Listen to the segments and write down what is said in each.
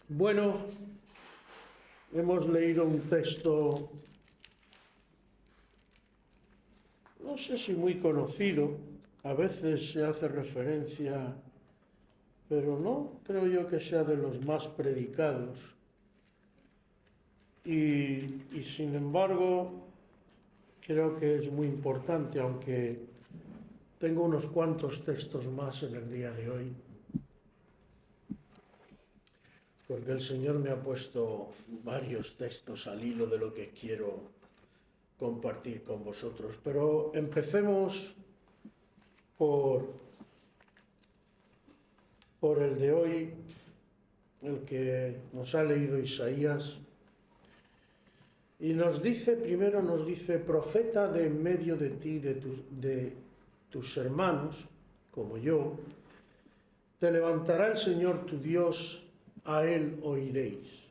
Bueno, hemos leído un texto, no sé si muy conocido, a veces se hace referencia, pero no creo yo que sea de los más predicados. Y sin embargo, creo que es muy importante, aunque tengo unos cuantos textos más en el día de hoy, porque el Señor me ha puesto varios textos al hilo de lo que quiero compartir con vosotros. Pero empecemos por, por el de hoy, el que nos ha leído Isaías, y primero nos dice, profeta de en medio de ti, de tus hermanos, como yo, te levantará el Señor tu Dios, a Él oiréis.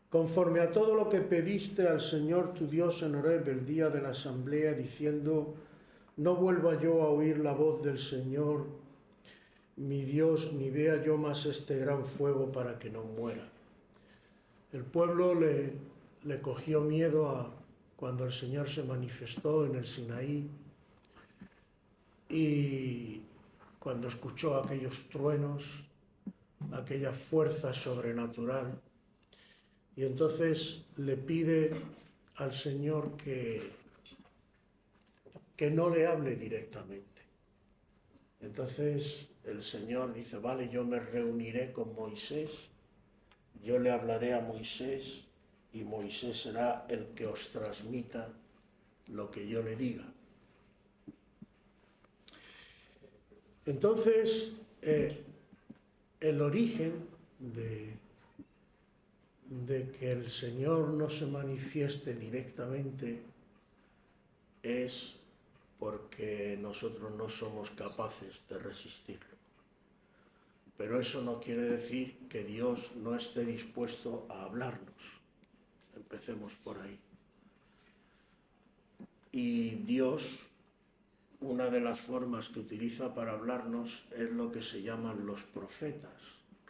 Conforme a todo lo que pediste al Señor tu Dios en Horeb el día de la asamblea, diciendo, no vuelva yo a oír la voz del Señor, mi Dios, ni vea yo más este gran fuego para que no muera. El pueblo le cogió miedo cuando el Señor se manifestó en el Sinaí y cuando escuchó aquellos truenos, aquella fuerza sobrenatural. Y entonces le pide al Señor que no le hable directamente. Entonces el Señor dice, vale, yo me reuniré con Moisés, yo le hablaré a Moisés y Moisés será el que os transmita lo que yo le diga. Entonces, el origen de que el Señor no se manifieste directamente es porque nosotros no somos capaces de resistirlo. Pero eso no quiere decir que Dios no esté dispuesto a hablarnos. Empecemos por ahí. Y Dios, una de las formas que utiliza para hablarnos es lo que se llaman los profetas.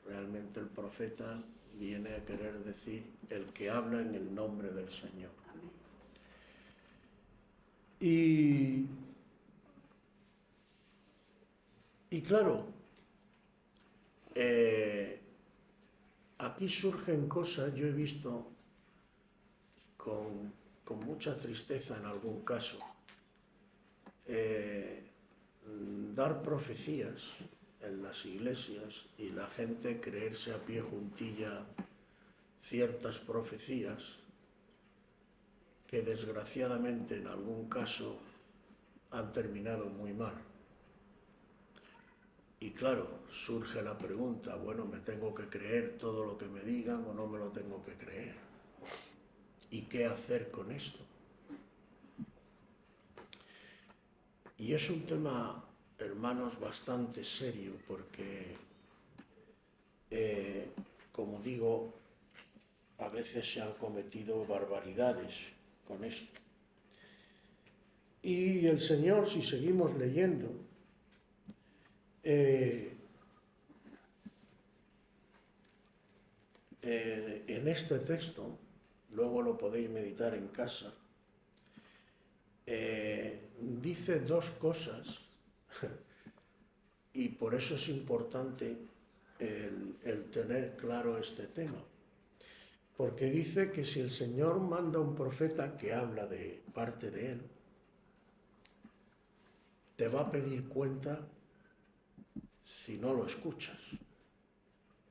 Realmente el profeta viene a querer decir el que habla en el nombre del Señor. Y claro, aquí surgen cosas, yo he visto con mucha tristeza en algún caso, dar profecías en las iglesias y la gente creerse a pie juntilla ciertas profecías que desgraciadamente en algún caso han terminado muy mal. Y claro, surge la pregunta, bueno, ¿me tengo que creer todo lo que me digan o no me lo tengo que creer? ¿Y qué hacer con esto? Y es un tema, hermanos, bastante serio porque, como digo, a veces se han cometido barbaridades con esto. Y el Señor, si seguimos leyendo, en este texto, luego lo podéis meditar en casa, dice dos cosas y por eso es importante el tener claro este tema. Porque dice que si el Señor manda un profeta que habla de parte de Él, te va a pedir cuenta si no lo escuchas.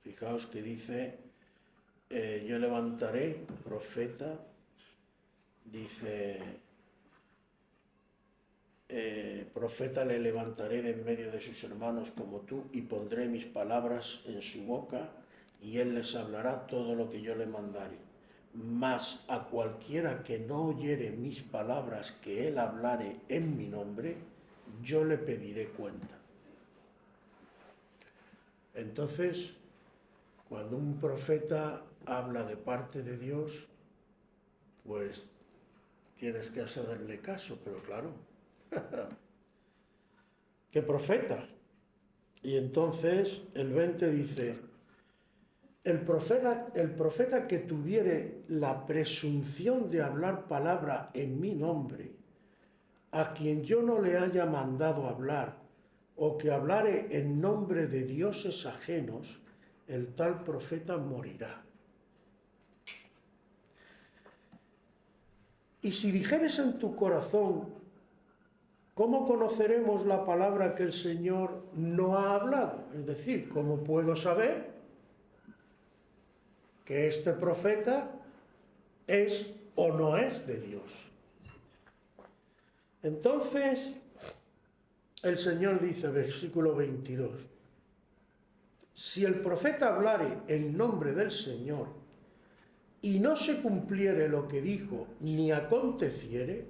Fijaos que dice, yo levantaré profeta, dice, profeta le levantaré de en medio de sus hermanos como tú y pondré mis palabras en su boca y él les hablará todo lo que yo le mandare. Mas a cualquiera que no oyere mis palabras que él hablare en mi nombre, yo le pediré cuenta. Entonces, cuando un profeta habla de parte de Dios, pues tienes que hacerle caso, pero claro, ¿qué profeta? Y entonces el 20 dice, el profeta que tuviere la presunción de hablar palabra en mi nombre, a quien yo no le haya mandado hablar, o que hablare en nombre de dioses ajenos, el tal profeta morirá. Y si dijeres en tu corazón, ¿cómo conoceremos la palabra que el Señor no ha hablado? Es decir, ¿cómo puedo saber que este profeta es o no es de Dios? Entonces, el Señor dice, versículo 22, si el profeta hablare en nombre del Señor y no se cumpliere lo que dijo, ni aconteciere,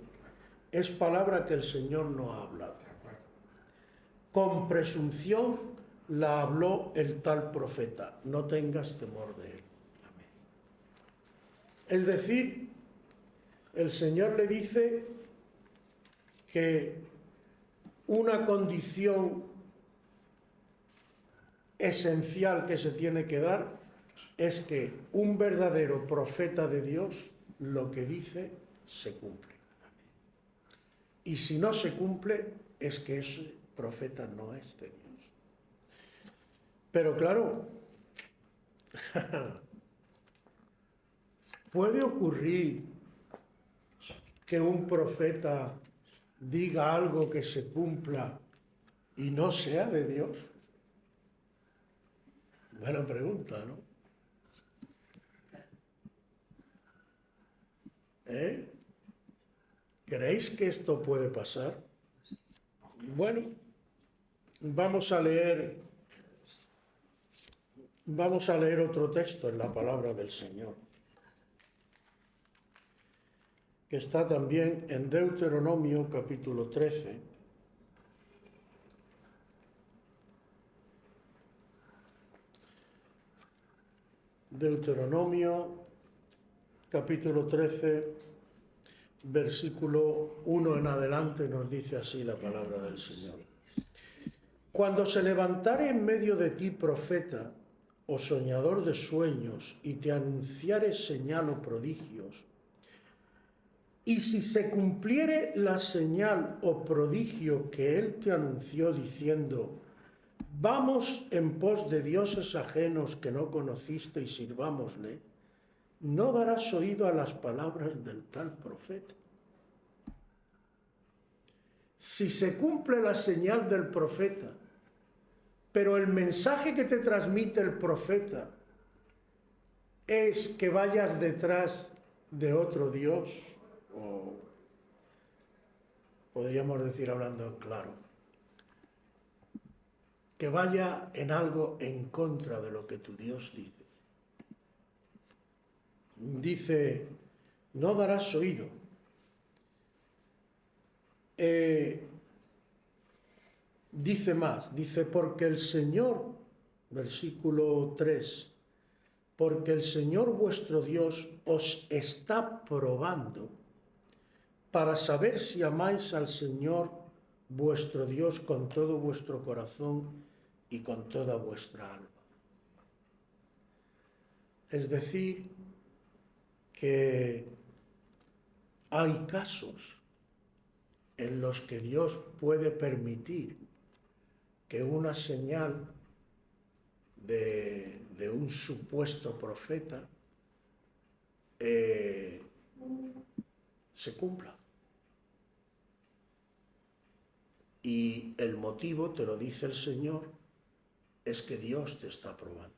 es palabra que el Señor no ha hablado. Con presunción la habló el tal profeta, no tengas temor de él. Es decir, el Señor le dice que una condición esencial que se tiene que dar es que un verdadero profeta de Dios lo que dice se cumple. Y si no se cumple es que ese profeta no es de Dios. Pero claro, puede ocurrir que un profeta diga algo que se cumpla y no sea de Dios. Buena pregunta, ¿no? ¿Creéis que esto puede pasar? Bueno, vamos a leer otro texto en la palabra del Señor, que está también en Deuteronomio capítulo 13. Deuteronomio capítulo 13, versículo 1 en adelante, nos dice así la palabra del Señor. Cuando se levantare en medio de ti profeta o soñador de sueños y te anunciare señal o prodigios, y si se cumpliere la señal o prodigio que él te anunció diciendo, vamos en pos de dioses ajenos que no conociste y sirvámosle, no darás oído a las palabras del tal profeta. Si se cumple la señal del profeta, pero el mensaje que te transmite el profeta es que vayas detrás de otro Dios, o podríamos decir hablando en claro, que vaya en algo en contra de lo que tu Dios dice. Dice, no darás oído. Dice más, dice, porque el Señor, versículo 3, porque el Señor vuestro Dios os está probando para saber si amáis al Señor vuestro Dios con todo vuestro corazón y con toda vuestra alma. Es decir, que hay casos en los que Dios puede permitir que una señal de un supuesto profeta se cumpla. Y el motivo, te lo dice el Señor, es que Dios te está probando.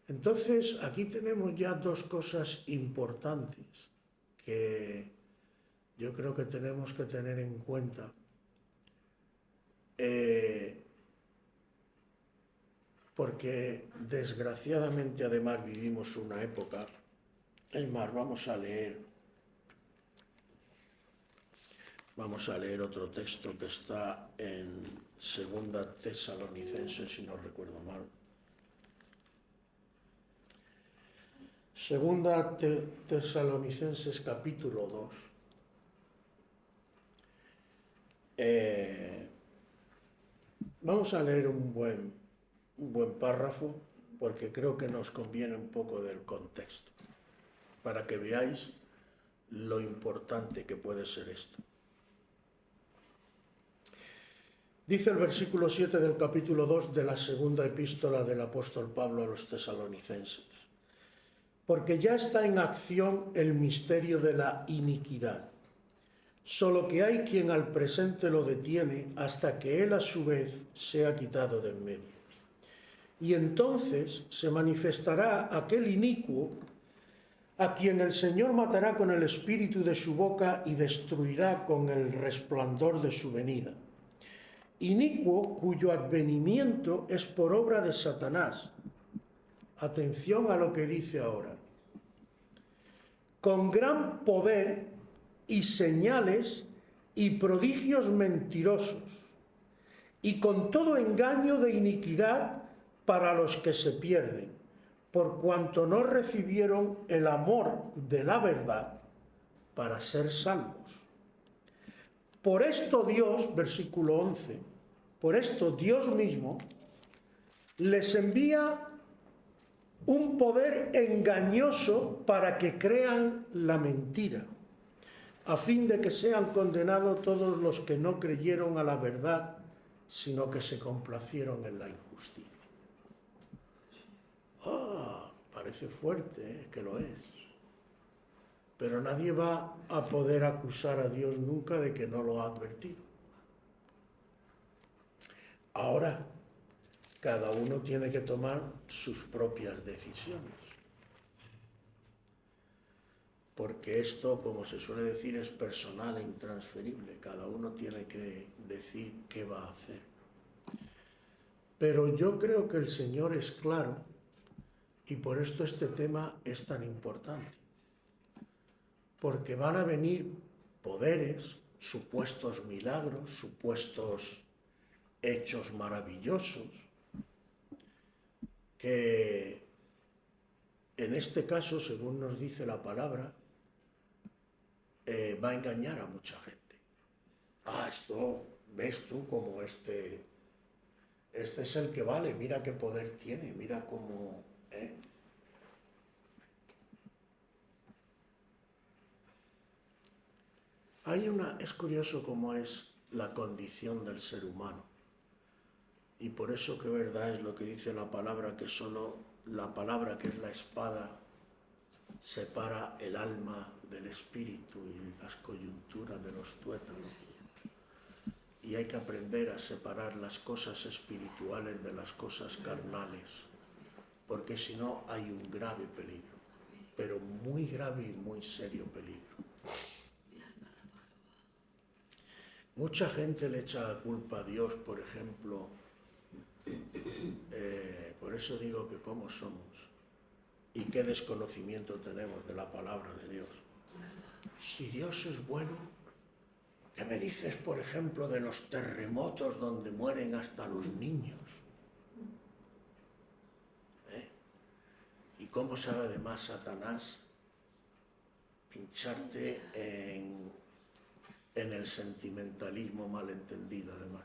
Entonces, aquí tenemos ya dos cosas importantes que yo creo que tenemos que tener en cuenta. Porque desgraciadamente además vivimos una época, es más, vamos a leer otro texto que está en 2 Tesalonicenses, si no recuerdo mal. 2 Tesalonicenses capítulo 2. Vamos a leer un buen un buen párrafo porque creo que nos conviene un poco del contexto, para que veáis lo importante que puede ser esto. Dice el versículo 7 del capítulo 2 de la segunda epístola del apóstol Pablo a los tesalonicenses. Porque ya está en acción el misterio de la iniquidad, solo que hay quien al presente lo detiene hasta que él a su vez sea quitado de en medio. Y entonces se manifestará aquel inicuo a quien el Señor matará con el espíritu de su boca y destruirá con el resplandor de su venida. Inicuo cuyo advenimiento es por obra de Satanás. Atención a lo que dice ahora. Con gran poder y señales y prodigios mentirosos, y con todo engaño de iniquidad para los que se pierden, por cuanto no recibieron el amor de la verdad para ser salvos. Por esto Dios, versículo 11, por esto Dios mismo les envía un poder engañoso para que crean la mentira, a fin de que sean condenados todos los que no creyeron a la verdad, sino que se complacieron en la injusticia. Parece fuerte, que lo es. Pero nadie va a poder acusar a Dios nunca de que no lo ha advertido. Ahora, cada uno tiene que tomar sus propias decisiones. Porque esto, como se suele decir, es personal e intransferible. Cada uno tiene que decir qué va a hacer. Pero yo creo que el Señor es claro y por esto este tema es tan importante. Porque van a venir poderes, supuestos milagros, supuestos hechos maravillosos, que en este caso, según nos dice la palabra, va a engañar a mucha gente. Esto, ves tú como este es el que vale, mira qué poder tiene, mira cómo... Es curioso cómo es la condición del ser humano. Y por eso que verdad es lo que dice la palabra, que solo la palabra, que es la espada, separa el alma del espíritu y las coyunturas de los tuétanos. Y hay que aprender a separar las cosas espirituales de las cosas carnales, porque si no hay un grave peligro, pero muy grave y muy serio peligro. Mucha gente le echa la culpa a Dios, por ejemplo, por eso digo que cómo somos y qué desconocimiento tenemos de la palabra de Dios. Si Dios es bueno, ¿qué me dices, por ejemplo, de los terremotos donde mueren hasta los niños? ¿Y cómo sabe además Satanás pincharte en el sentimentalismo malentendido además?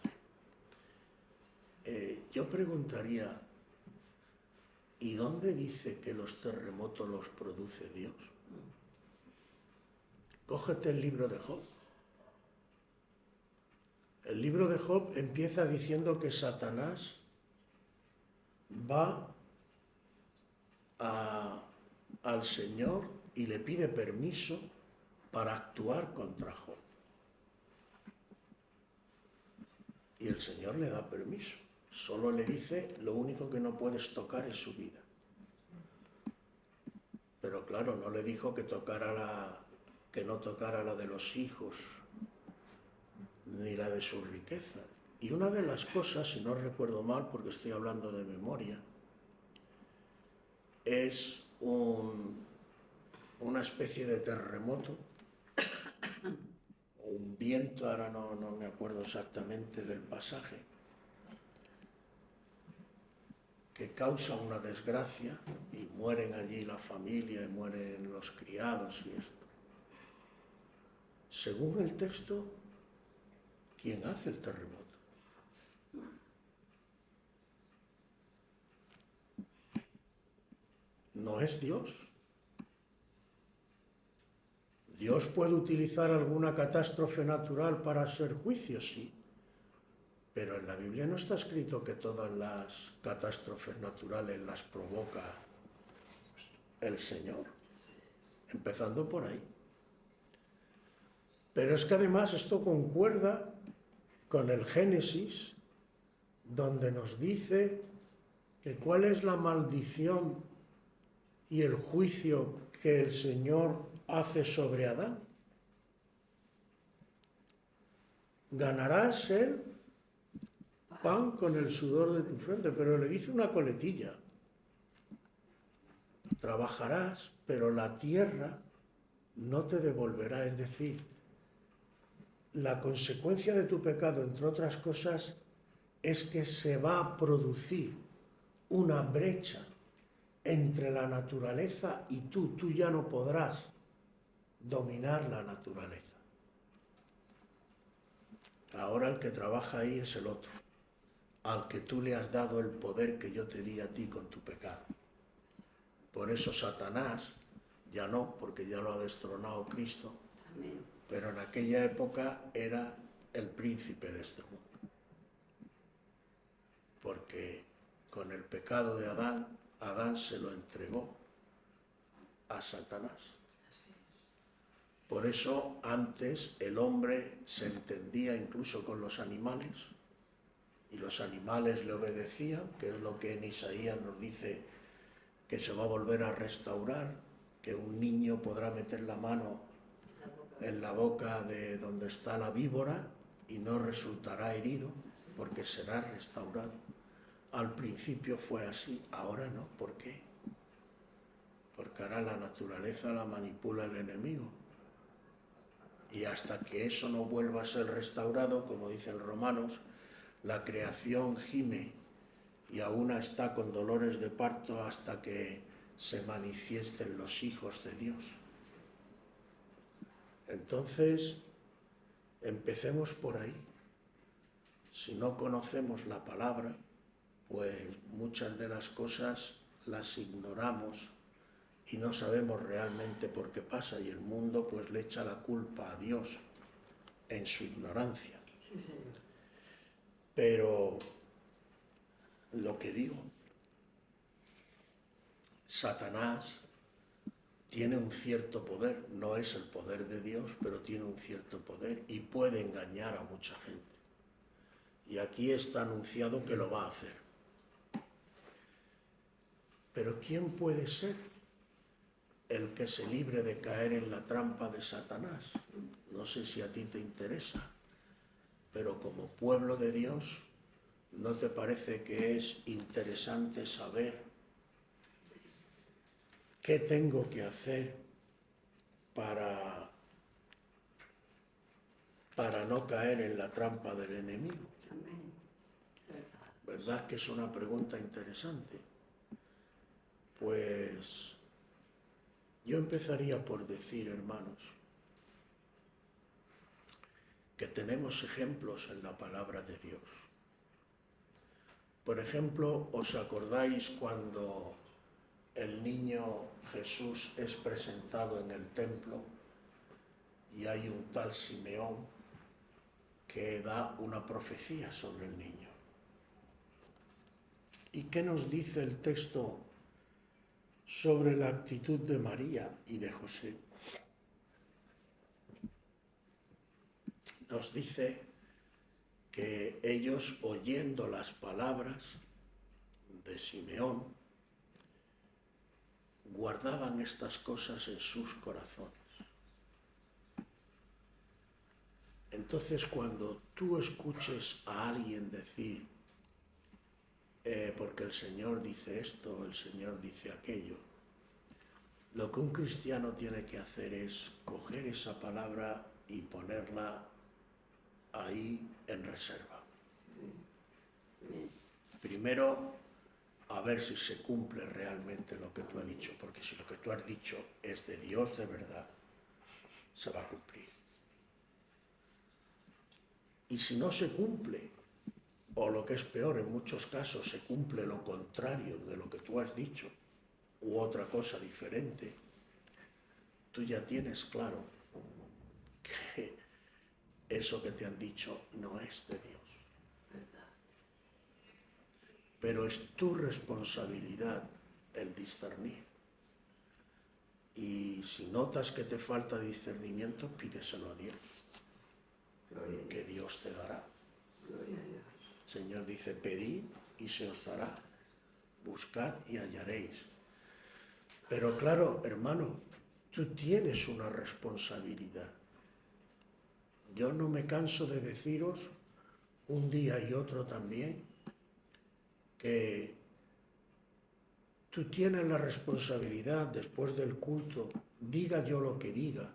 Yo preguntaría, ¿y dónde dice que los terremotos los produce Dios? Cógete el libro de Job. El libro de Job empieza diciendo que Satanás va al Señor y le pide permiso para actuar contra Job. Y el Señor le da permiso. Solo le dice, lo único que no puedes tocar es su vida. Pero claro, no le dijo que no tocara la de los hijos, ni la de sus riquezas. Y una de las cosas, si no recuerdo mal, porque estoy hablando de memoria, es una especie de terremoto, o un viento, ahora no me acuerdo exactamente del pasaje, que causa una desgracia y mueren allí la familia y mueren los criados y esto. Según el texto, ¿quién hace el terremoto? no es Dios. ¿Dios puede utilizar alguna catástrofe natural para hacer juicio? Sí. Pero en la Biblia no está escrito que todas las catástrofes naturales las provoca el Señor. Empezando por ahí. Pero es que además esto concuerda con el Génesis, donde nos dice que cuál es la maldición y el juicio que el Señor hace sobre Adán. Ganarás el pan con el sudor de tu frente, pero le dice una coletilla. Trabajarás, pero la tierra no te devolverá. Es decir, la consecuencia de tu pecado, entre otras cosas, es que se va a producir una brecha entre la naturaleza y tú. Tú ya no podrás dominar la naturaleza. Ahora el que trabaja ahí es el otro, al que tú le has dado el poder que yo te di a ti con tu pecado. Por eso Satanás, ya no, porque ya lo ha destronado Cristo, amén, pero en aquella época era el príncipe de este mundo. Porque con el pecado de Adán, Adán se lo entregó a Satanás. Por eso antes el hombre se entendía incluso con los animales y los animales le obedecían, que es lo que en Isaías nos dice que se va a volver a restaurar, que un niño podrá meter la mano en la boca de donde está la víbora y no resultará herido porque será restaurado. Al principio fue así, ahora no. ¿Por qué? Porque ahora la naturaleza la manipula el enemigo. Y hasta que eso no vuelva a ser restaurado, como dicen Romanos, la creación gime y aún está con dolores de parto hasta que se manifiesten los hijos de Dios. Entonces, empecemos por ahí. Si no conocemos la palabra, pues muchas de las cosas las ignoramos y no sabemos realmente por qué pasa, y el mundo pues le echa la culpa a Dios en su ignorancia. Sí, señor. Pero lo que digo, Satanás tiene un cierto poder, no es el poder de Dios, pero tiene un cierto poder y puede engañar a mucha gente. Y aquí está anunciado que lo va a hacer. Pero ¿quién puede ser el que se libre de caer en la trampa de Satanás? No sé si a ti te interesa, pero como pueblo de Dios, ¿no te parece que es interesante saber qué tengo que hacer para no caer en la trampa del enemigo? ¿Verdad que es una pregunta interesante? Pues yo empezaría por decir, hermanos, que tenemos ejemplos en la palabra de Dios. Por ejemplo, ¿os acordáis cuando el niño Jesús es presentado en el templo y hay un tal Simeón que da una profecía sobre el niño? ¿Y qué nos dice el texto sobre la actitud de María y de José? Nos dice que ellos, oyendo las palabras de Simeón, guardaban estas cosas en sus corazones. Entonces, cuando tú escuches a alguien decir, porque el Señor dice esto, el Señor dice aquello, lo que un cristiano tiene que hacer es coger esa palabra y ponerla ahí en reserva. Primero, a ver si se cumple realmente lo que tú has dicho, porque si lo que tú has dicho es de Dios de verdad, se va a cumplir. Y si no se cumple, o lo que es peor, en muchos casos se cumple lo contrario de lo que tú has dicho, u otra cosa diferente, tú ya tienes claro que eso que te han dicho no es de Dios. Pero es tu responsabilidad el discernir. Y si notas que te falta discernimiento, pídeselo a Dios, que Dios te dará. El Señor dice, pedid y se os dará, buscad y hallaréis. Pero claro, hermano, tú tienes una responsabilidad. Yo no me canso de deciros, un día y otro también, que tú tienes la responsabilidad, después del culto, diga yo lo que diga,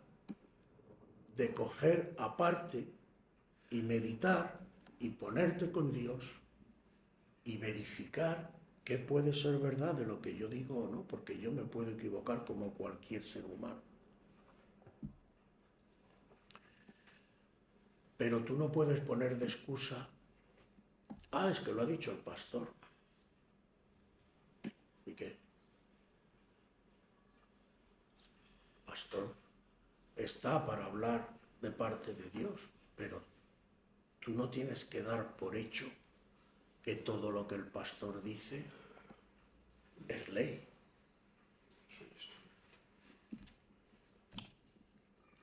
de coger aparte y meditar y ponerte con Dios y verificar qué puede ser verdad de lo que yo digo o no, porque yo me puedo equivocar como cualquier ser humano. Pero tú no puedes poner de excusa, es que lo ha dicho el pastor. ¿Y qué? El pastor está para hablar de parte de Dios, pero tú no tienes que dar por hecho que todo lo que el pastor dice es ley.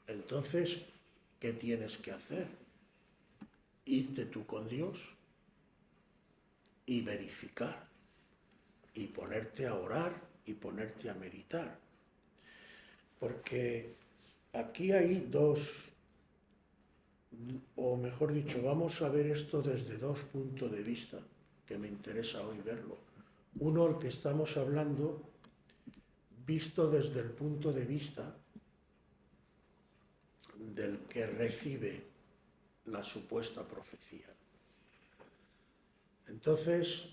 Entonces, ¿qué tienes que hacer? Irte tú con Dios y verificar, y ponerte a orar y ponerte a meditar. Porque aquí hay dos, o mejor dicho, vamos a ver esto desde dos puntos de vista, que me interesa hoy verlo. Uno, el que estamos hablando, visto desde el punto de vista del que recibe la supuesta profecía. Entonces,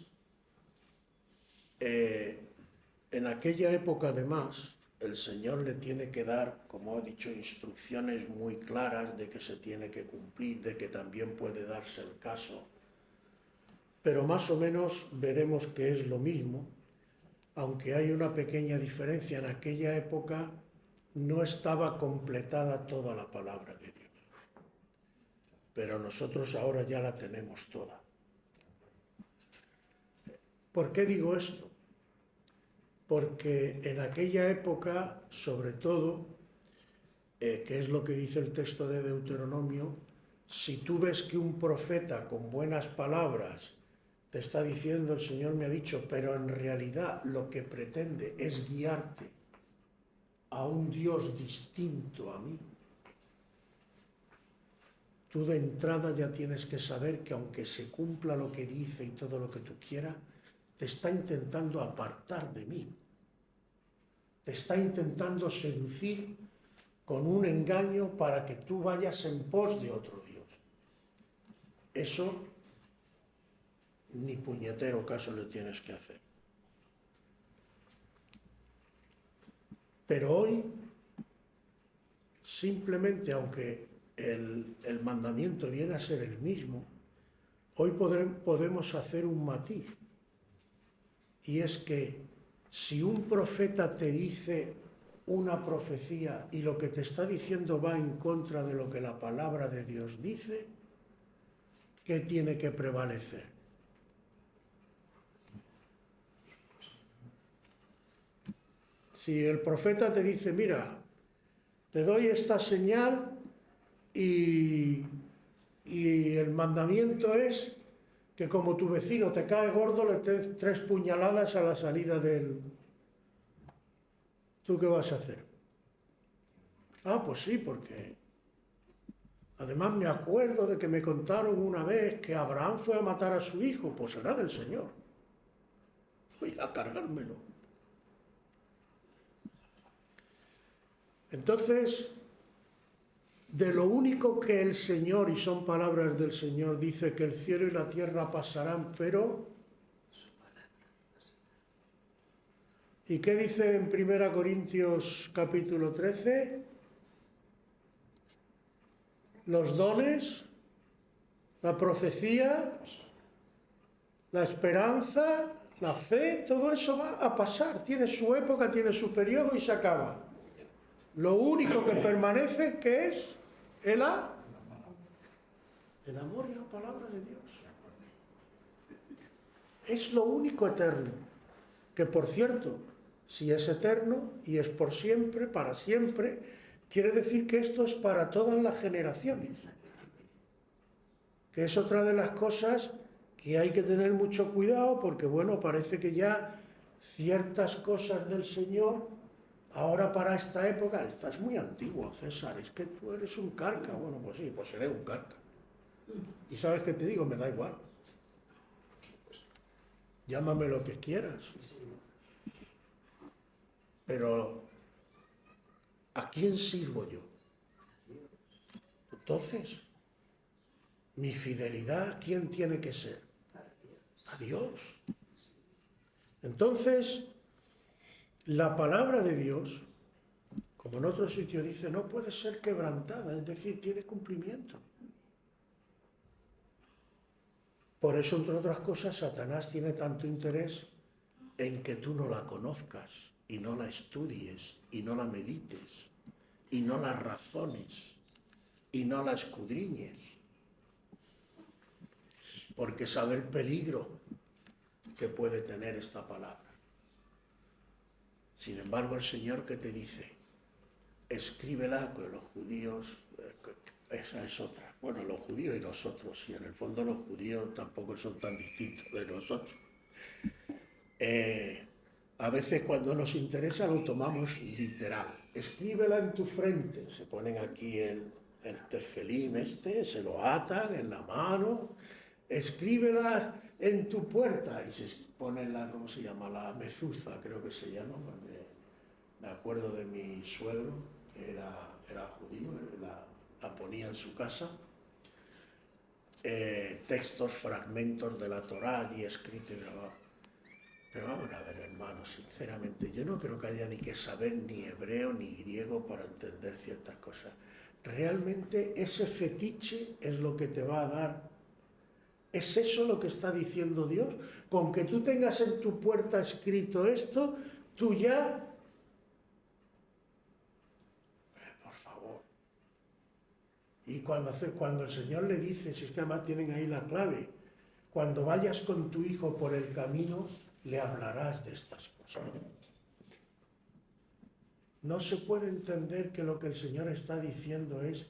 en aquella época además, el Señor le tiene que dar, como he dicho, instrucciones muy claras de que se tiene que cumplir, de que también puede darse el caso, pero más o menos veremos que es lo mismo, aunque hay una pequeña diferencia. En aquella época no estaba completada toda la palabra de Dios, pero nosotros ahora ya la tenemos toda. ¿Por qué digo esto? Porque en aquella época, sobre todo, que es lo que dice el texto de Deuteronomio, si tú ves que un profeta con buenas palabras te está diciendo, el Señor me ha dicho, pero en realidad lo que pretende es guiarte a un Dios distinto a mí, tú de entrada ya tienes que saber que aunque se cumpla lo que dice y todo lo que tú quieras, te está intentando apartar de mí. Te está intentando seducir con un engaño para que tú vayas en pos de otro Dios. Eso ni puñetero caso le tienes que hacer. Pero hoy, simplemente, aunque el mandamiento viene a ser el mismo, hoy podemos hacer un matiz. Y es que si un profeta te dice una profecía y lo que te está diciendo va en contra de lo que la palabra de Dios dice, ¿qué tiene que prevalecer? Si el profeta te dice, mira, te doy esta señal y el mandamiento es que como tu vecino te cae gordo, le des 3 puñaladas a la salida del... ¿Tú qué vas a hacer? Pues sí, porque además me acuerdo de que me contaron una vez que Abraham fue a matar a su hijo, pues será del Señor. Voy a cargármelo. Entonces, de lo único que el Señor, y son palabras del Señor, dice que el cielo y la tierra pasarán, pero... ¿Y qué dice en 1 Corintios capítulo 13? Los dones, la profecía, la esperanza la fe, todo eso va a pasar, tiene su época, tiene su periodo y se acaba. Lo único que permanece, ¿qué es? El amor y la palabra de Dios. Es lo único eterno. Que por cierto, si es eterno y es por siempre, para siempre, quiere decir que esto es para todas las generaciones. Que es otra de las cosas que hay que tener mucho cuidado, porque bueno, parece que ya ciertas cosas del Señor, ahora para esta época, estás muy antiguo, César, es que tú eres un carca. Bueno, pues sí, pues seré un carca. Y ¿sabes qué te digo? Me da igual. Llámame lo que quieras. Pero, ¿a quién sirvo yo? Entonces, mi fidelidad, ¿quién tiene que ser? A Dios. Entonces, la palabra de Dios, como en otro sitio dice, no puede ser quebrantada, es decir, tiene cumplimiento. Por eso, entre otras cosas, Satanás tiene tanto interés en que tú no la conozcas y no la estudies y no la medites y no la razones y no la escudriñes. Porque sabe el peligro que puede tener esta palabra. Sin embargo, el Señor, ¿qué te dice? Escríbela con los judíos, esa es otra. Bueno, los judíos y nosotros, y en el fondo los judíos tampoco son tan distintos de nosotros. A veces cuando nos interesa lo tomamos literal. Escríbela en tu frente. Se ponen aquí el tefelín se lo atan en la mano. Escríbela en tu puerta. Y se pone ¿cómo se llama? La mezuza, creo que se llama. Me acuerdo de mi suegro, que era judío, la ponía en su casa. Textos, fragmentos de la Torá allí escritos y grabados. Pero vamos a ver, hermanos, sinceramente, yo no creo que haya ni que saber ni hebreo ni griego para entender ciertas cosas. Realmente ese fetiche es lo que te va a dar. ¿Es eso lo que está diciendo Dios? Con que tú tengas en tu puerta escrito esto, tú ya... Por favor. Y cuando el Señor le dice, si es que además tienen ahí la clave, cuando vayas con tu hijo por el camino, le hablarás de estas cosas. No se puede entender que lo que el Señor está diciendo es,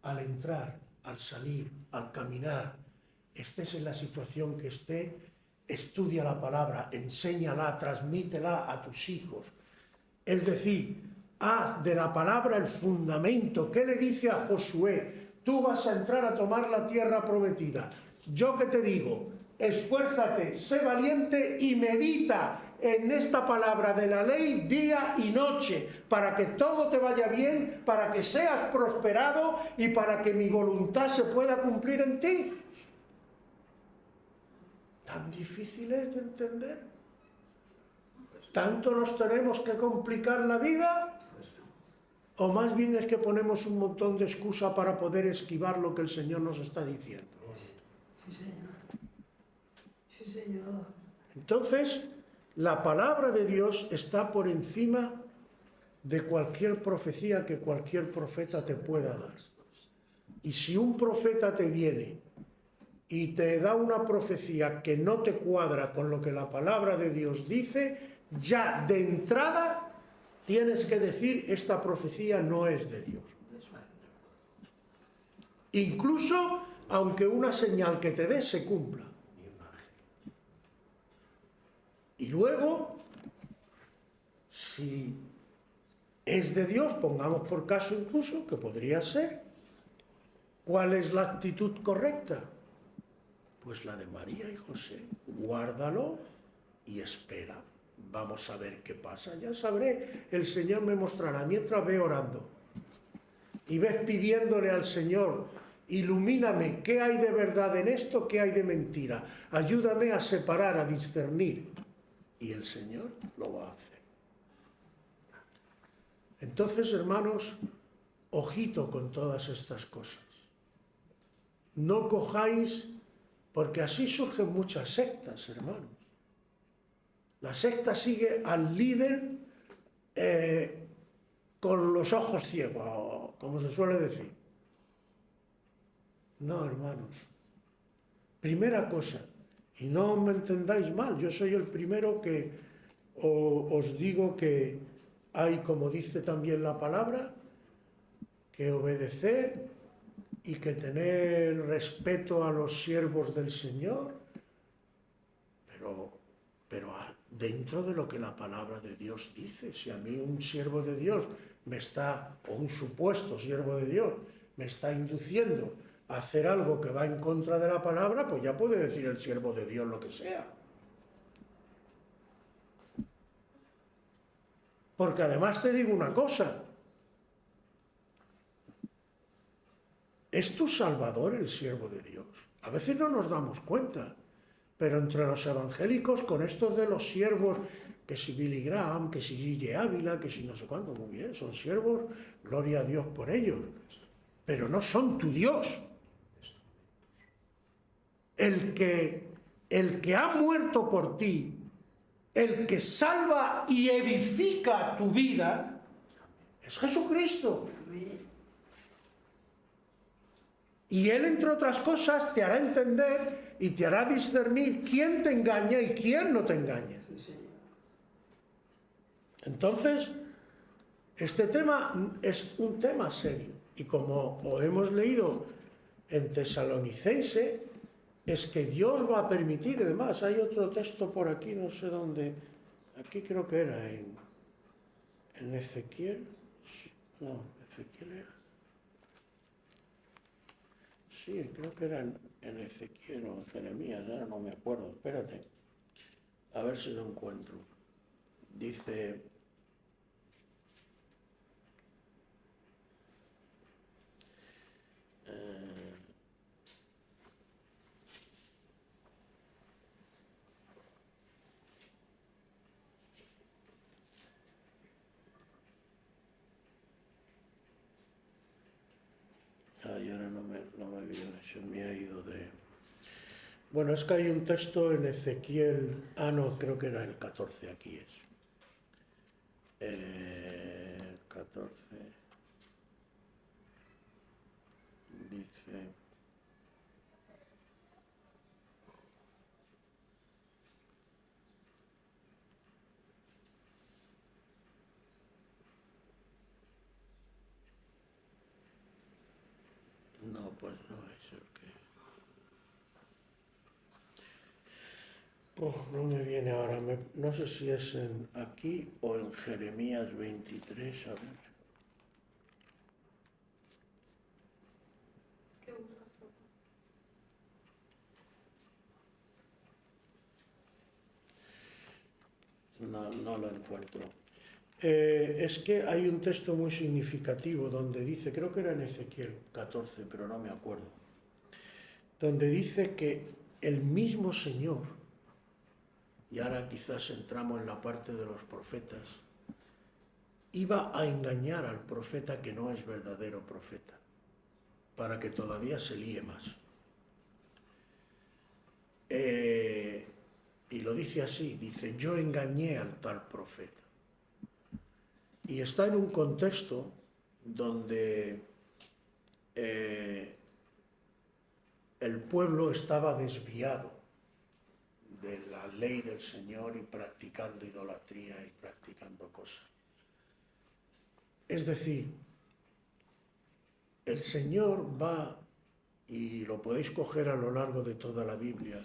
al entrar, al salir, al caminar, estés en la situación que esté, estudia la palabra, enséñala, transmítela a tus hijos. Es decir, haz de la palabra el fundamento. ¿Qué le dice a Josué? Tú vas a entrar a tomar la tierra prometida. Yo que te digo, esfuérzate, sé valiente y medita en esta palabra de la ley día y noche, para que todo te vaya bien, para que seas prosperado y para que mi voluntad se pueda cumplir en ti. ¿Tan difícil es de entender? ¿Tanto nos tenemos que complicar la vida? ¿O más bien es que ponemos un montón de excusas para poder esquivar lo que el Señor nos está diciendo? Sí, Señor. Sí, Señor. Entonces, la palabra de Dios está por encima de cualquier profecía que cualquier profeta te pueda dar. Y si un profeta te viene y te da una profecía que no te cuadra con lo que la palabra de Dios dice, ya de entrada tienes que decir, esta profecía no es de Dios. Incluso aunque una señal que te dé se cumpla. Y luego, si es de Dios, pongamos por caso incluso, que podría ser, ¿cuál es la actitud correcta? Pues la de María y José. Guárdalo y espera. Vamos a ver qué pasa. Ya sabré, el Señor me mostrará. Mientras ve orando y ves pidiéndole al Señor, ilumíname, ¿qué hay de verdad en esto? ¿Qué hay de mentira? Ayúdame a separar, a discernir. Y el Señor lo va a hacer. Entonces, hermanos, ojito con todas estas cosas. No cojáis, porque así surgen muchas sectas, hermanos. La secta sigue al líder con los ojos ciegos, como se suele decir. No, hermanos. Primera cosa, y no me entendáis mal, yo soy el primero que os digo que hay, como dice también la palabra, que obedecer y que tener respeto a los siervos del Señor, pero dentro de lo que la palabra de Dios dice. Si a mí un siervo de Dios o un supuesto siervo de Dios, me está induciendo a hacer algo que va en contra de la palabra, pues ya puede decir el siervo de Dios lo que sea. Porque además te digo una cosa, ¿es tu Salvador el siervo de Dios? A veces no nos damos cuenta, pero entre los evangélicos, con estos de los siervos, que si Billy Graham, que si Gigi Ávila, que si no sé cuánto, muy bien, son siervos, gloria a Dios por ellos, pero no son tu Dios. El que ha muerto por ti, el que salva y edifica tu vida, es Jesucristo. Y Él, entre otras cosas, te hará entender y te hará discernir quién te engaña y quién no te engaña. Entonces, este tema es un tema serio. Y como hemos leído en Tesalonicense, es que Dios va a permitir, además, hay otro texto por aquí, no sé dónde, aquí creo que era en Ezequiel, no, Ezequiel era. Sí, creo que era en Ezequiel o en Jeremías, ahora no me acuerdo, espérate, a ver si lo encuentro. Dice, ay, ahora no me viene, se me ha ido de... Bueno, es que hay un texto en Ezequiel, no, creo que era el 14, aquí es. 14, dice... No, pues no es el que... no me viene ahora, no sé si es aquí o en Jeremías 23, a ver. ¿Qué buscas? No lo encuentro. Es que hay un texto muy significativo donde dice, creo que era en Ezequiel 14, pero no me acuerdo, donde dice que el mismo Señor, y ahora quizás entramos en la parte de los profetas, iba a engañar al profeta que no es verdadero profeta, para que todavía se líe más. Y lo dice así, dice, yo engañé al tal profeta. Y está en un contexto donde el pueblo estaba desviado de la ley del Señor y practicando idolatría y practicando cosas. Es decir, el Señor va, y lo podéis coger a lo largo de toda la Biblia,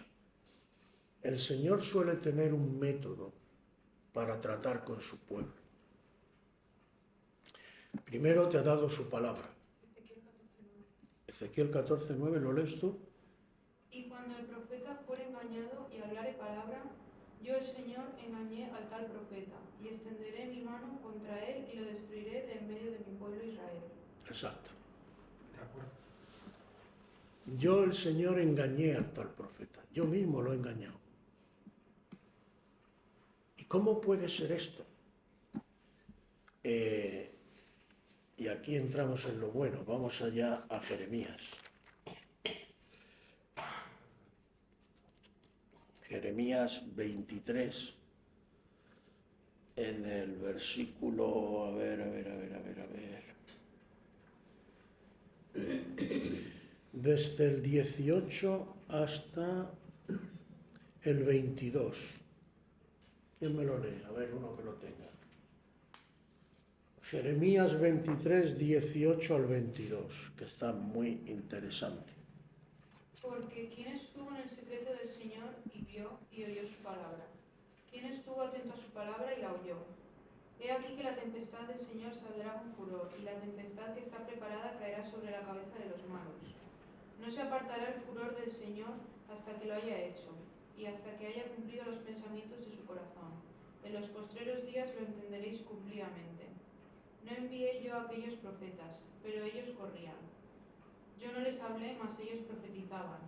el Señor suele tener un método para tratar con su pueblo. Primero te ha dado su palabra. Ezequiel 14:9, ¿lo lees tú? Y cuando el profeta fuere engañado y hablare palabra, yo el Señor engañé al tal profeta, y extenderé mi mano contra él y lo destruiré de en medio de mi pueblo Israel. Exacto. De acuerdo. Yo el Señor engañé al tal profeta. Yo mismo lo he engañado. ¿Y cómo puede ser esto? Y aquí entramos en lo bueno. Vamos allá a Jeremías. Jeremías 23. en el versículo, a ver. Desde el 18 hasta el 22. ¿Quién me lo lee? A ver, uno que lo tenga. Jeremías 23, 18 al 22, que está muy interesante. Porque ¿quién estuvo en el secreto del Señor y vio y oyó su palabra? ¿Quién estuvo atento a su palabra y la oyó? He aquí que la tempestad del Señor saldrá con furor, y la tempestad que está preparada caerá sobre la cabeza de los malos. No se apartará el furor del Señor hasta que lo haya hecho, y hasta que haya cumplido los pensamientos de su corazón. En los postreros días lo entenderéis cumplidamente. No envié yo a aquellos profetas, pero ellos corrían. Yo no les hablé, mas ellos profetizaban.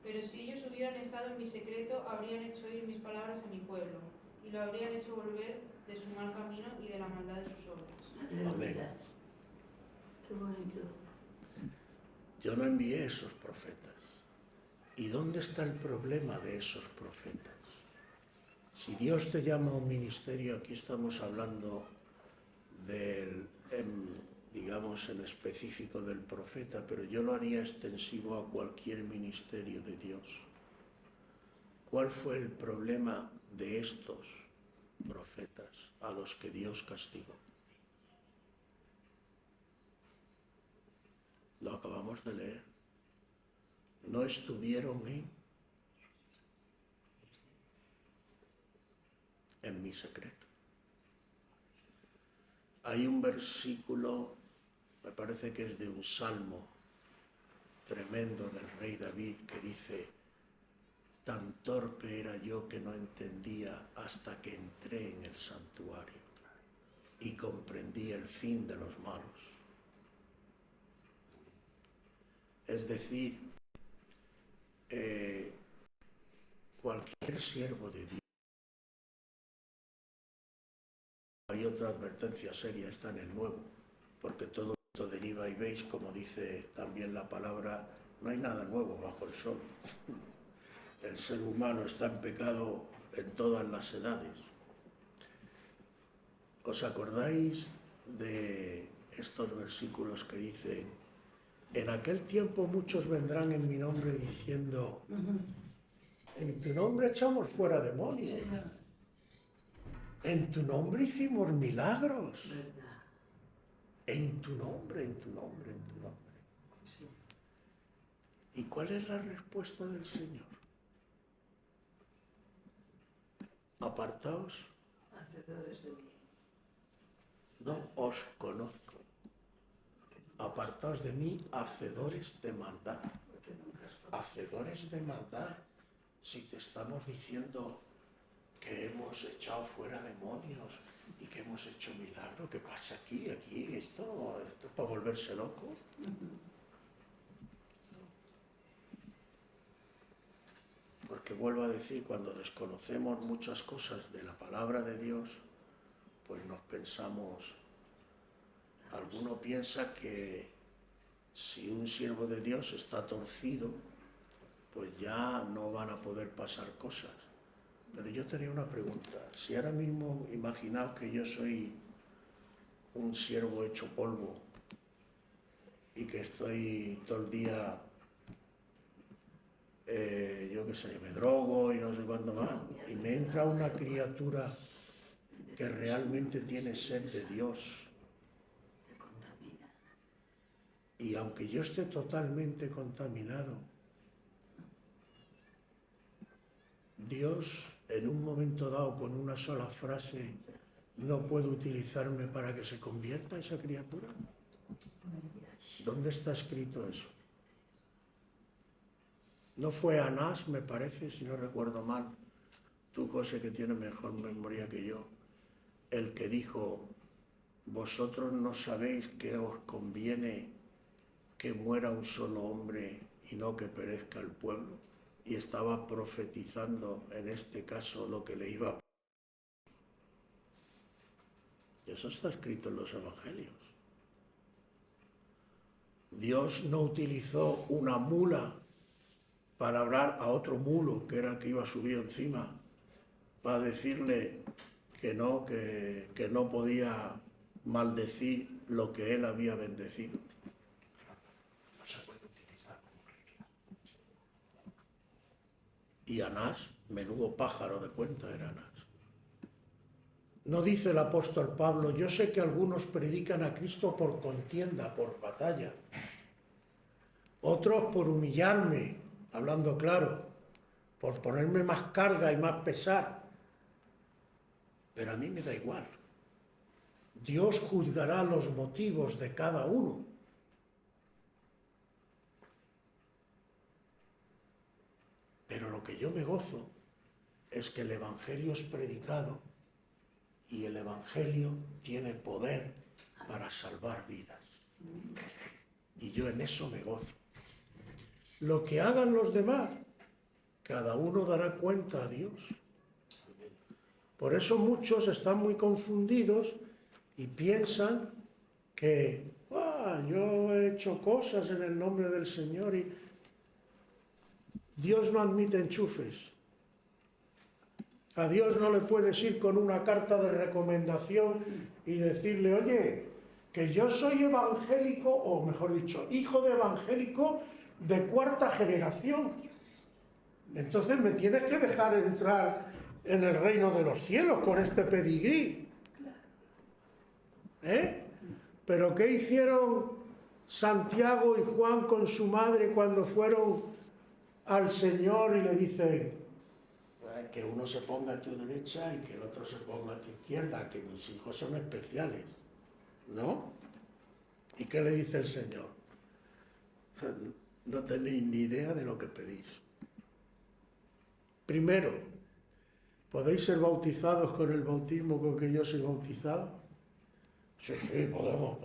Pero si ellos hubieran estado en mi secreto, habrían hecho oír mis palabras a mi pueblo, y lo habrían hecho volver de su mal camino y de la maldad de sus obras. Aleluya. Qué bonito. Yo no envié esos profetas. ¿Y dónde está el problema de esos profetas? Si Dios te llama a un ministerio, aquí estamos hablando del, digamos en específico del profeta, pero yo lo haría extensivo a cualquier ministerio de Dios. ¿Cuál fue el problema de estos profetas a los que Dios castigó? Lo acabamos de leer. No estuvieron en mi secreto. Hay un versículo, me parece que es de un salmo tremendo del rey David, que dice: tan torpe era yo que no entendía hasta que entré en el santuario y comprendí el fin de los malos. Es decir, cualquier siervo de Dios. Hay otra advertencia seria, está en el Nuevo, porque todo esto deriva, y veis, como dice también la palabra, no hay nada nuevo bajo el sol. El ser humano está en pecado en todas las edades. ¿Os acordáis de estos versículos que dicen: en aquel tiempo muchos vendrán en mi nombre diciendo, en tu nombre echamos fuera demonios, Señor, en tu nombre hicimos milagros, verdad. en tu nombre? Sí. ¿Y cuál es la respuesta del Señor? Apartaos, Hacedores de bien. no os conozco. Apartaos de mí, hacedores de maldad. Porque nunca os conozco. Hacedores de maldad. Si te estamos diciendo que hemos echado fuera demonios y que hemos hecho milagros, ¿qué pasa aquí? Esto es para volverse loco. Porque vuelvo a decir, cuando desconocemos muchas cosas de la palabra de Dios, pues nos pensamos, alguno piensa que si un siervo de Dios está torcido, pues ya no van a poder pasar cosas. Pero yo tenía una pregunta. Si ahora mismo imaginaos que yo soy un siervo hecho polvo y que estoy todo el día, yo qué sé, me drogo y no sé cuándo más, y me entra una criatura que realmente tiene sed de Dios, Te contamina. y aunque yo esté totalmente contaminado, Dios en un momento dado, con una sola frase, no puede utilizarme para que se convierta esa criatura. ¿Dónde está escrito eso? No fue Anás, me parece, si no recuerdo mal, tú, José, que tienes mejor memoria que yo, el que dijo: vosotros no sabéis que os conviene que muera un solo hombre y no que perezca el pueblo. Y estaba profetizando en este caso lo que le iba a pasar. Eso está escrito en los evangelios. Dios no utilizó una mula para hablar a otro mulo, que era el que iba subido encima, para decirle que no podía maldecir lo que él había bendecido. No se puede utilizar como regla. Y Anás, menudo pájaro de cuenta era Anás. No dice el apóstol Pablo, yo sé que algunos predican a Cristo por contienda, por batalla, otros por humillarme, hablando claro, por ponerme más carga y más pesar. Pero a mí me da igual. Dios juzgará los motivos de cada uno. Pero lo que yo me gozo es que el Evangelio es predicado y el Evangelio tiene poder para salvar vidas. Y yo en eso me gozo. Lo que hagan los demás, cada uno dará cuenta a Dios. Por eso muchos están muy confundidos y piensan que yo he hecho cosas en el nombre del Señor y Dios no admite enchufes. A Dios no le puedes ir con una carta de recomendación y decirle, oye, que yo soy evangélico, o mejor dicho, hijo de evangélico de 4ª generación. Entonces me tienes que dejar entrar en el reino de los cielos con este pedigrí. ¿Pero qué hicieron Santiago y Juan con su madre cuando fueron al Señor y le dicen, que uno se ponga a tu derecha y que el otro se ponga a tu izquierda, que mis hijos son especiales, ¿no? ¿Y qué le dice el Señor? No tenéis ni idea de lo que pedís. Primero, ¿podéis ser bautizados con el bautismo con que yo soy bautizado? Sí, podemos.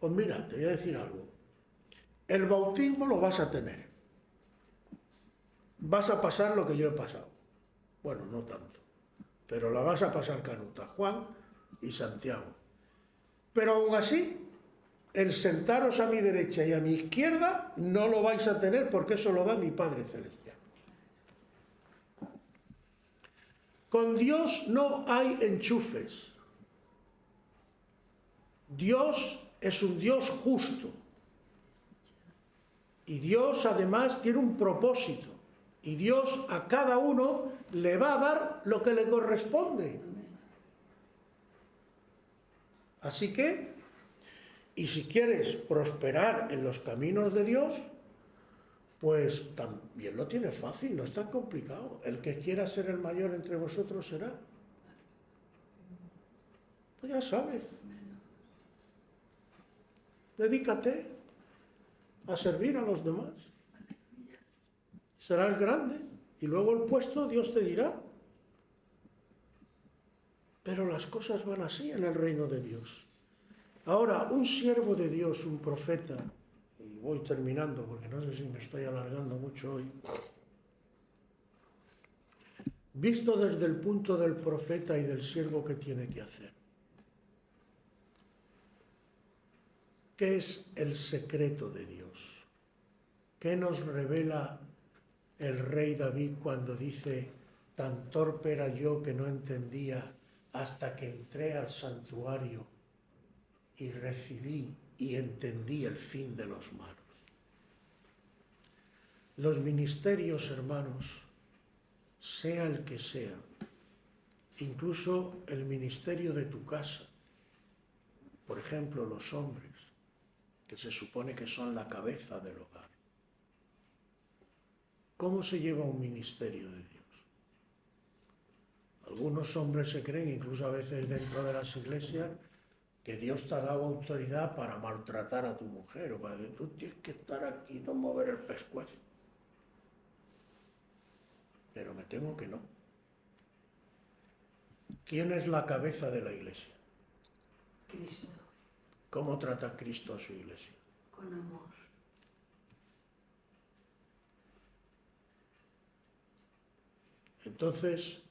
Pues mira, te voy a decir algo. El bautismo lo vas a tener. Vas a pasar lo que yo he pasado. Bueno, no tanto, pero la vas a pasar canuta, Juan y Santiago. Pero aún así, el sentaros a mi derecha y a mi izquierda no lo vais a tener porque eso lo da mi Padre Celestial. Con Dios no hay enchufes. Dios es un Dios justo. Y Dios además tiene un propósito. Y Dios a cada uno le va a dar lo que le corresponde. Así que, y si quieres prosperar en los caminos de Dios, pues también lo tiene fácil, no es tan complicado. El que quiera ser el mayor entre vosotros será. Pues ya sabes. Dedícate a servir a los demás. Serás grande y luego el puesto Dios te dirá. Pero las cosas van así en el reino de Dios. Ahora, un siervo de Dios, un profeta, y voy terminando porque no sé si me estoy alargando mucho hoy, visto desde el punto del profeta y del siervo, ¿qué tiene que hacer? ¿Qué es el secreto de Dios? ¿Qué nos revela el rey David cuando dice, tan torpe era yo que no entendía hasta que entré al santuario y recibí y entendí el fin de los malos? Los ministerios, hermanos, sea el que sea, incluso el ministerio de tu casa, por ejemplo, los hombres, que se supone que son la cabeza del hogar. ¿Cómo se lleva un ministerio de Dios? Algunos hombres se creen, incluso a veces dentro de las iglesias, que Dios te ha dado autoridad para maltratar a tu mujer o para que tú tienes que estar aquí y no mover el pescuezo. Pero me temo que no. ¿Quién es la cabeza de la iglesia? Cristo, ¿Cómo trata Cristo a su iglesia? con amor. Entonces,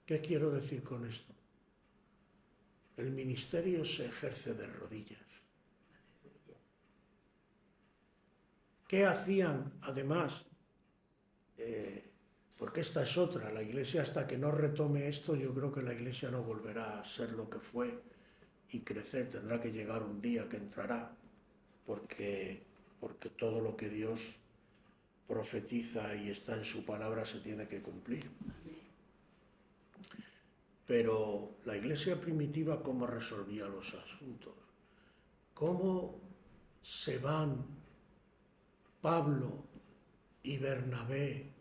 ¿qué quiero decir con esto? El ministerio se ejerce de rodillas. ¿Qué hacían, además, Porque esta es otra. La Iglesia, hasta que no retome esto, yo creo que la Iglesia no volverá a ser lo que fue y crecer. Tendrá que llegar un día que entrará, porque todo lo que Dios profetiza y está en su palabra se tiene que cumplir. Pero la Iglesia primitiva, ¿cómo resolvía los asuntos? ¿Cómo se van Pablo y Bernabé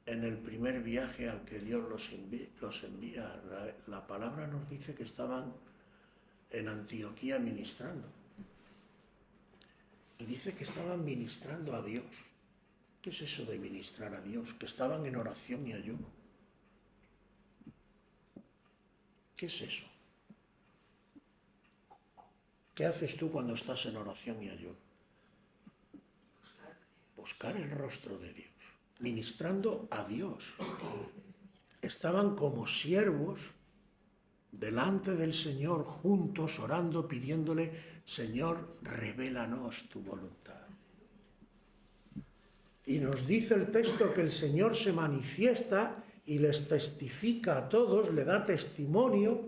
en el primer viaje al que Dios los envía? La palabra nos dice que estaban en Antioquía ministrando. Y dice que estaban ministrando a Dios. ¿Qué es eso de ministrar a Dios? Que estaban en oración y ayuno. ¿Qué es eso? ¿Qué haces tú cuando estás en oración y ayuno? Buscar el rostro de Dios, ministrando a Dios. Estaban como siervos delante del Señor, juntos, orando, pidiéndole: Señor, revélanos tu voluntad. Y nos dice el texto que el Señor se manifiesta y les testifica a todos, le da testimonio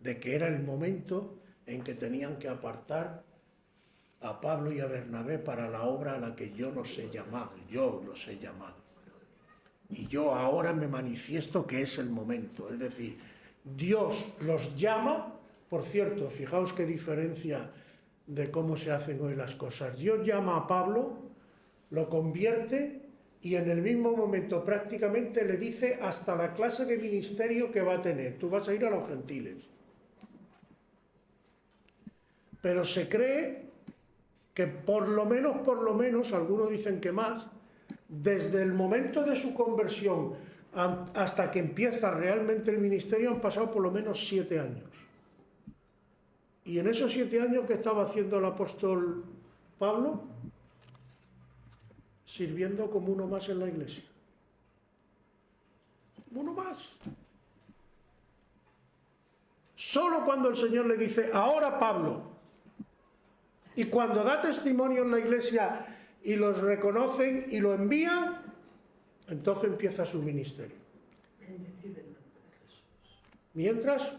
de que era el momento en que tenían que apartar a Pablo y a Bernabé para la obra a la que yo los he llamado. Y yo ahora me manifiesto que es el momento. Es decir, Dios los llama. Por cierto, fijaos qué diferencia de cómo se hacen hoy las cosas. Dios llama a Pablo, lo convierte y en el mismo momento prácticamente le dice hasta la clase de ministerio que va a tener. Tú vas a ir a los gentiles. Pero se cree que por lo menos, algunos dicen que más, desde el momento de su conversión hasta que empieza realmente el ministerio han pasado por lo menos 7 años. Y en esos 7 años, ¿qué estaba haciendo el apóstol Pablo? Sirviendo como uno más en la iglesia. Uno más. Solo cuando el Señor le dice: ahora Pablo, y cuando da testimonio en la iglesia y los reconocen y lo envían, entonces empieza su ministerio. Mientras,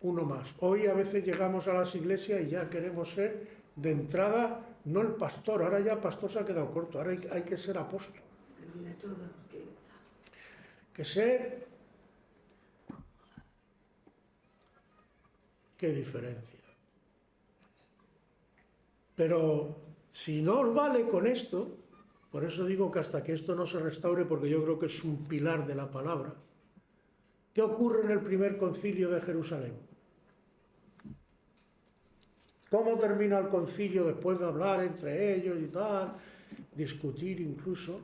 uno más. Hoy a veces llegamos a las iglesias y ya queremos ser de entrada, no el pastor, ahora ya pastor se ha quedado corto, ahora hay que ser apóstol. Que ser... ¿Qué diferencia? Pero si no os vale con esto, por eso digo que hasta que esto no se restaure, porque yo creo que es un pilar de la palabra. ¿Qué ocurre en el primer concilio de Jerusalén? ¿Cómo termina el concilio después de hablar entre ellos y tal, discutir incluso?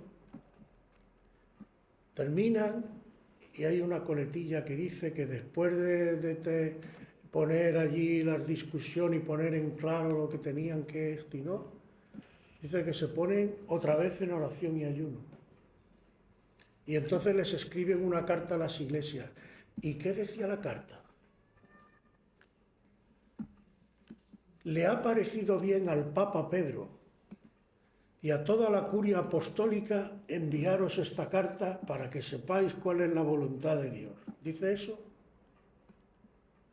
Terminan y hay una coletilla que dice que después de poner allí la discusión y poner en claro lo que tenían que esto y no, dice que se ponen otra vez en oración y ayuno. Y entonces les escriben una carta a las iglesias. ¿Y qué decía la carta? Le ha parecido bien al Papa Pedro y a toda la curia apostólica enviaros esta carta para que sepáis cuál es la voluntad de Dios. ¿Dice eso?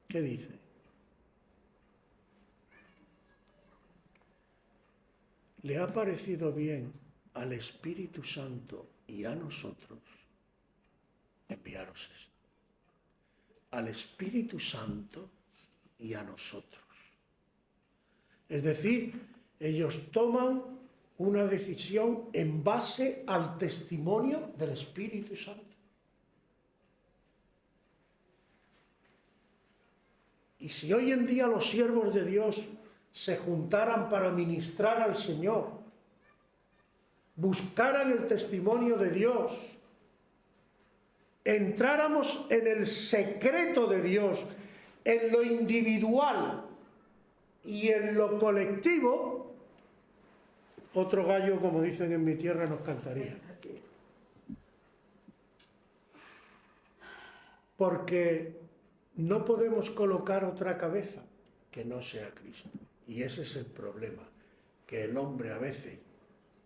¿Qué dice? Le ha parecido bien al Espíritu Santo y a nosotros enviaros esto. Al Espíritu Santo y a nosotros. Es decir, ellos toman una decisión en base al testimonio del Espíritu Santo. Y si hoy en día los siervos de Dios se juntaran para ministrar al Señor, buscaran el testimonio de Dios, entráramos en el secreto de Dios, en lo individual y en lo colectivo, otro gallo, como dicen en mi tierra, nos cantaría. Porque no podemos colocar otra cabeza que no sea Cristo. Y ese es el problema, que el hombre a veces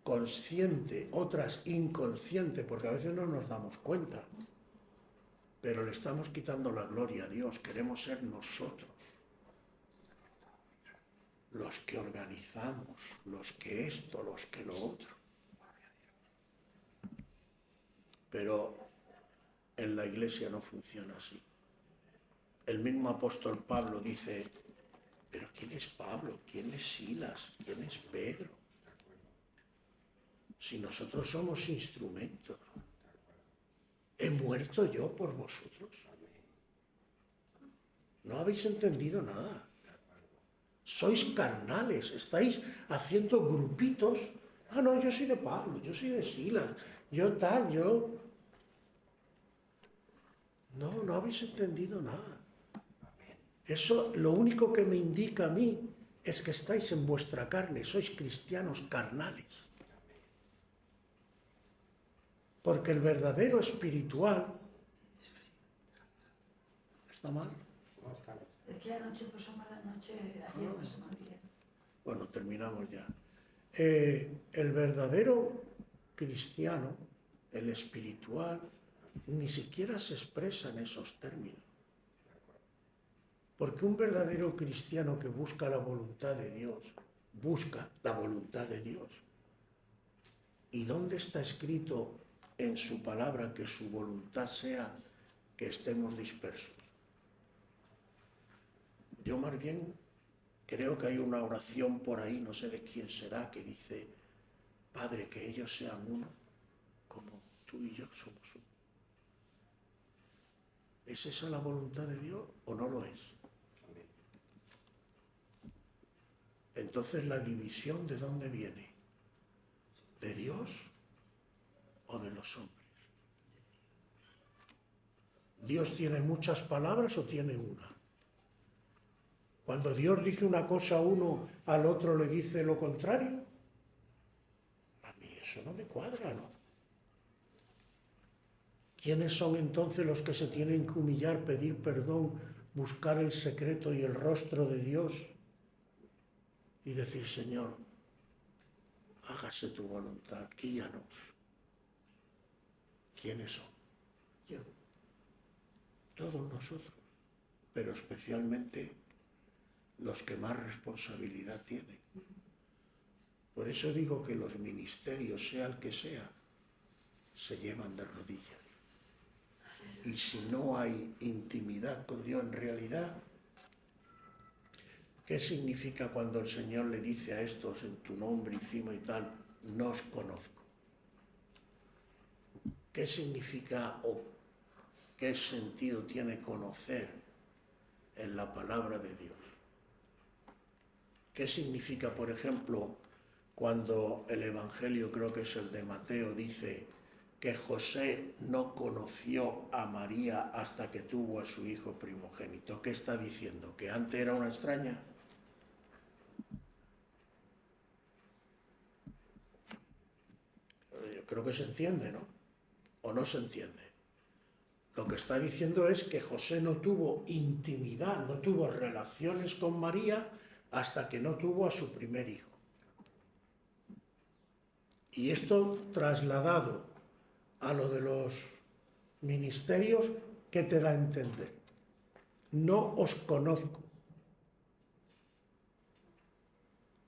consciente, otras inconsciente, porque a veces no nos damos cuenta, pero le estamos quitando la gloria a Dios. Queremos ser nosotros los que organizamos, los que esto, los que lo otro. Pero en la Iglesia no funciona así. El mismo apóstol Pablo dice, pero ¿quién es Pablo? ¿Quién es Silas? ¿Quién es Pedro? Si nosotros somos instrumentos. ¿He muerto yo por vosotros? No habéis entendido nada. Sois carnales, estáis haciendo grupitos. Ah, no, yo soy de Pablo, yo soy de Silas, yo tal, yo... No habéis entendido nada. Eso lo único que me indica a mí es que estáis en vuestra carne, sois cristianos carnales. Porque el verdadero espiritual... ¿Está mal? Es que anoche pasó mala noche, ayer pasó mal día. Bueno, terminamos ya. El verdadero cristiano, el espiritual, ni siquiera se expresa en esos términos. Porque un verdadero cristiano que busca la voluntad de Dios, busca la voluntad de Dios. ¿Y dónde está escrito en su palabra que su voluntad sea que estemos dispersos? Yo más bien creo que hay una oración por ahí, no sé de quién será, que dice, Padre, que ellos sean uno, como tú y yo somos uno. ¿Es esa la voluntad de Dios o no lo es? Entonces, ¿la división de dónde viene? ¿De Dios o de los hombres? ¿Dios tiene muchas palabras o tiene una? Cuando Dios dice una cosa a uno, al otro le dice lo contrario. A mí eso no me cuadra, ¿no? ¿Quiénes son entonces los que se tienen que humillar, pedir perdón, buscar el secreto y el rostro de Dios y decir, Señor, hágase tu voluntad, guíanos? ¿Quiénes son? Yo. Todos nosotros, pero especialmente los que más responsabilidad tienen. Por eso digo que los ministerios, sea el que sea, se llevan de rodillas. Y si no hay intimidad con Dios en realidad, ¿qué significa cuando el Señor le dice a estos en tu nombre encima y tal, no os conozco? ¿Qué significa o qué sentido tiene conocer en la palabra de Dios? ¿Qué significa, por ejemplo, cuando el Evangelio, creo que es el de Mateo, dice que José no conoció a María hasta que tuvo a su hijo primogénito? ¿Qué está diciendo? ¿Que antes era una extraña? Yo creo que se entiende, ¿no? ¿O no se entiende? Lo que está diciendo es que José no tuvo intimidad, no tuvo relaciones con María hasta que no tuvo a su primer hijo. Y esto trasladado a lo de los ministerios, ¿qué te da a entender? No os conozco.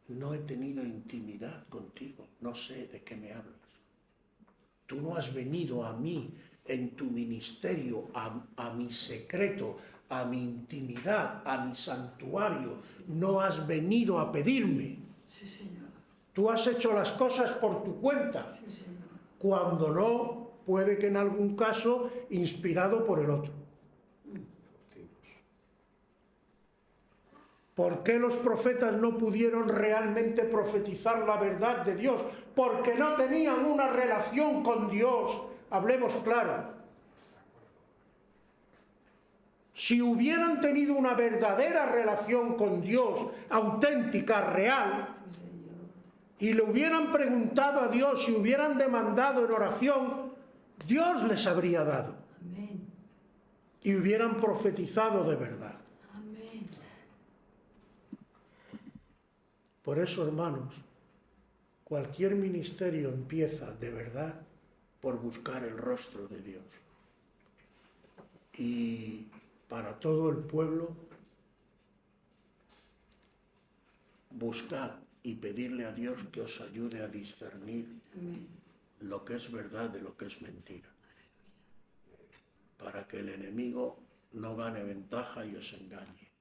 No he tenido intimidad contigo, no sé de qué me hablas. Tú no has venido a mí en tu ministerio, a mi secreto, a mi intimidad, a mi santuario. No has venido a pedirme. Sí, Señor. Tú has hecho las cosas por tu cuenta. Sí, Señor. Cuando no, puede que en algún caso inspirado por el otro. ¿Por qué los profetas no pudieron realmente profetizar la verdad de Dios? Porque no tenían una relación con Dios. Hablemos claro. Si hubieran tenido una verdadera relación con Dios, auténtica, real, y le hubieran preguntado a Dios y hubieran demandado en oración, Dios les habría dado. Amén. Y hubieran profetizado de verdad. Amén. Por eso, hermanos, cualquier ministerio empieza de verdad por buscar el rostro de Dios. Y para todo el pueblo, buscad y pedirle a Dios que os ayude a discernir Amén. lo que es verdad de lo que es mentira, para que el enemigo no gane ventaja y os engañe.